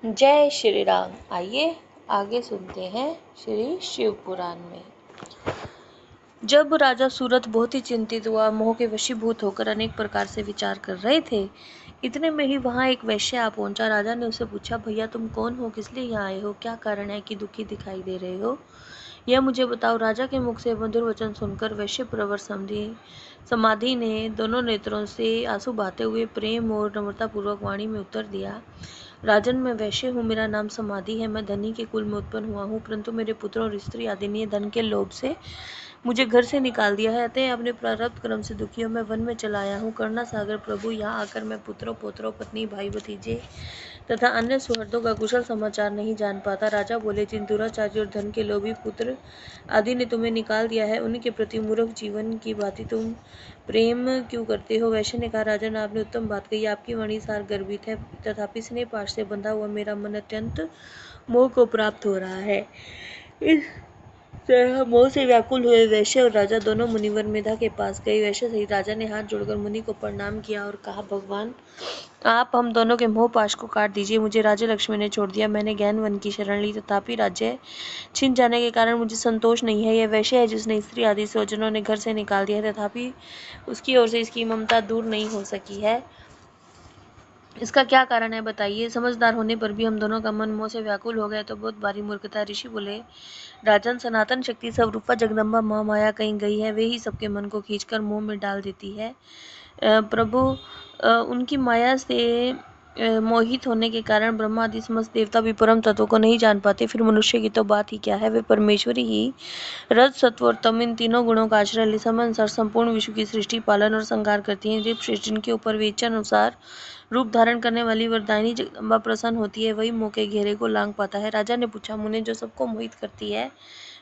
जय श्री राम। आइए आगे सुनते हैं श्री शिव पुराण में। जब राजा सूरत बहुत ही चिंतित हुआ, मोह के वशीभूत होकर अनेक प्रकार से विचार कर रहे थे, इतने में ही वहां एक वैश्य आ पहुंचा। राजा ने उसे पूछा, भैया तुम कौन हो, किस लिए यहाँ आए हो, क्या कारण है कि दुखी दिखाई दे रहे हो, यह मुझे बताओ। राजा के मुख से मधुर वचन सुनकर वैश्य प्रवर समाधि ने दोनों नेत्रों से आंसू बहाते हुए प्रेम और नम्रता पूर्वक वाणी में उत्तर दिया, राजन मैं वैश्य हूँ, मेरा नाम समाधि है, मैं धनी के कुल में उत्पन्न हुआ हूँ, परंतु मेरे पुत्र और स्त्री आदि ने धन के लोभ से मुझे घर से निकाल दिया है, अतः अपने प्रारब्ध क्रम से दुखी हो मैं वन में चला आया हूँ। करुणा सागर प्रभु, यहाँ आकर मैं पुत्रों पौत्रों पत्नी भाई भतीजे तथा अन्य सुहृदों का कुशल समाचार नहीं जान पाता। राजा बोले, जिन दुराचारी और धन के लोभी पुत्र आदि ने तुम्हें निकाल दिया है, उनके प्रति मूर्ख जीवन की भांति तुम प्रेम क्यों करते हो। वैश्य ने कहा, राजन आपने उत्तम बात कही, आपकी वाणी सार गर्भित है, तथापि स्नेह पाश से बंधा हुआ मेरा मन अत्यंत मोह को प्राप्त हो रहा है। इस तरह मोह से व्याकुल हुए वैश्य और राजा दोनों मुनिवर मेधा के पास गए। वैश्य सहित राजा ने हाथ जोड़कर मुनि को प्रणाम किया और कहा, भगवान आप हम दोनों के मोह पाश को काट दीजिए। मुझे राज्य लक्ष्मी ने छोड़ दिया, मैंने ज्ञान वन की शरण ली, तथापि राज्य छिन जाने के कारण मुझे संतोष नहीं है। यह वैश्य है जिसने स्त्री आदि स्वजनों ने घर से निकाल दिया है, तथापि उसकी ओर से इसकी ममता दूर नहीं हो सकी है, इसका क्या कारण है बताइए। समझदार होने पर भी हम दोनों का मन मोह से व्याकुल हो गया तो बहुत भारी मूर्खता। ऋषि बोले, राजन सनातन शक्ति स्वरूपा जगदम्बा महामाया कहीं गई है, वे ही सबके मन को खींचकर मोह में डाल देती है। प्रभु उनकी माया से मोहित होने के कारण ब्रह्मा आदि समस्त देवता भी परम तत्व को नहीं जान पाते। फिर मनुष्य की तो बात ही क्या है, वे परमेश्वरी ही रज सत्व और तम इन तीनों गुणों का आश्रय ले समय अनुसार संपूर्ण विश्व की सृष्टि पालन और संहार करती है। जिनके ऊपर वे इच्छा अनुसार रूप धारण करने वाली वरदायिनी जगदम्बा प्रसन्न होती है, वही मोह के घेरे को लांघ पाता है। राजा ने पूछा, मुने जो सबको मोहित करती है,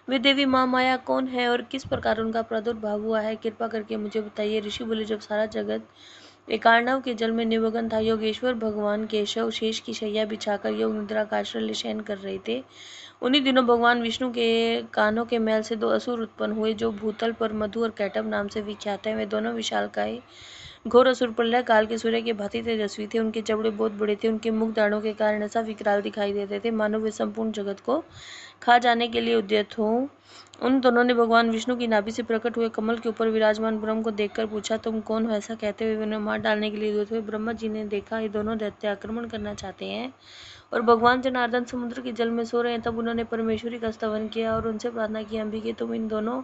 वे देवी माँ माया कौन है और किस प्रकार उनका प्रादुर्भाव हुआ है, कृपा करके मुझे बताइए। ऋषि बोले, जब सारा जगत एकार्णव के जल में निमग्न था, योगेश्वर भगवान केशव शेष की शैया बिछाकर योग निद्रा का आश्रय शयन कर रहे थे। उन्हीं दिनों भगवान विष्णु के कानों के मैल से दो असुर उत्पन्न हुए, जो भूतल पर मधु और कैटव नाम से विख्यात है। वे दोनों विशालकाय घोर असुर प्रलय काल के सूर्य के भांति तेजस्वी थे, उनके जबड़े बहुत बड़े थे, उनके मुख दाढ़ों के कारण ऐसा विकराल दिखाई देते थे मानो वे संपूर्ण जगत को खा जाने के लिए उद्यत हो। उन दोनों ने भगवान विष्णु की नाभि से प्रकट हुए कमल के ऊपर विराजमान ब्रह्म को देखकर पूछा, तुम कौन हो। ऐसा कहते हुए उन्हें मार डालने के लिए उद्यत हुए। ब्रह्मा जी ने देखा ये दोनों दैत्य आक्रमण करना चाहते हैं और भगवान जनार्दन समुद्र के जल में सो रहे हैं, तब उन्होंने परमेश्वरी का स्तवन किया और उनसे प्रार्थना की, अंबिके तुम इन दोनों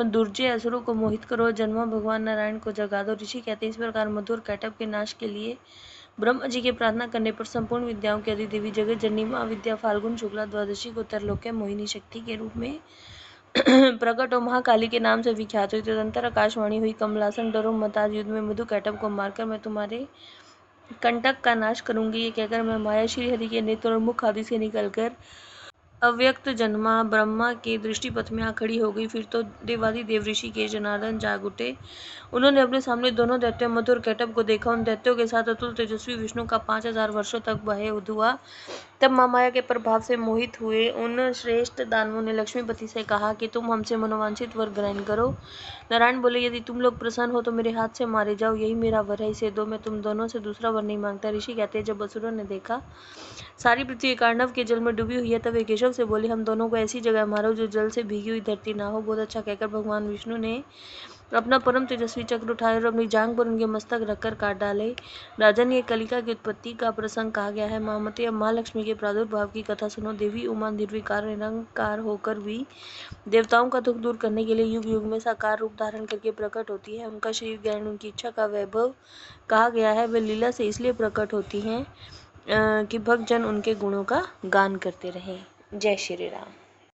दुर्जय असुरों को मोहित करो, जन्मा भगवान नारायण को जगा दो। ऋषि कहते हैं, इस प्रकार मधु और कैटव के नाश के लिए ब्रह्मा जी के प्रार्थना करने पर संपूर्ण विद्याओं की अधिदेवी जगत जननी माँ विद्या फाल्गुन शुक्ला द्वादशी को तरलोक मोहिनी शक्ति के रूप में प्रकट और महाकाली के नाम से विख्यात हुई। तदंतर आकाशवाणी हुई, कमलासन डरो मत, आज युद्ध में मधु कैटव को मारकर मैं तुम्हारे कंटक का नाश करूंगी। ये कहकर मैं माया श्री हरि के नेत्र और मुख आदि से निकलकर अव्यक्त जन्मा ब्रह्मा के दृष्टिपथ में आ खड़ी हो गई। फिर तो देवादिदेव ऋषि के जनार्दन जाग उठे। उन्होंने अपने सामने दोनों दैत्यों मधु और कैटव को देखा। उन दैत्यों के साथ अतुल तेजस्वी विष्णु का 5000 वर्षों तक भय युद्ध हुआ। तब माँ माया के प्रभाव से मोहित हुए उन श्रेष्ठ दानवों ने लक्ष्मीपति से कहा कि तुम हमसे मनोवांछित वर ग्रहण करो। नारायण बोले, यदि तुम लोग प्रसन्न हो तो मेरे हाथ से मारे जाओ, यही मेरा वर है, इसे दो, मैं तुम दोनों से दूसरा वर नहीं मांगता। ऋषि कहते हैं, जब असुरों ने देखा सारी पृथ्वी कार्णव के जल में डूबी हुई है, तब वे केशव से बोले, हम दोनों को ऐसी जगह मारो जो जल से भीगी हुई धरती ना हो। बहुत अच्छा कहकर भगवान विष्णु ने अपना परम तेजस्वी चक्र उठाए और अपनी जांघ पर उनके मस्तक रखकर काट डाले। राजन, ये कलिका की उत्पत्ति का प्रसंग कहा गया है। महामते, अब माँ लक्ष्मी के प्रादुर्भाव की कथा सुनो। देवी उमा निर्विकार निरंकार होकर भी देवताओं का दुख दूर करने के लिए युग युग में साकार रूप धारण करके प्रकट होती है। उनका शरीर ज्ञान उनकी इच्छा का वैभव कहा गया है। वे लीला से इसलिए प्रकट होती हैं कि भक्तजन उनके गुणों का गान करते रहें। जय श्री राम।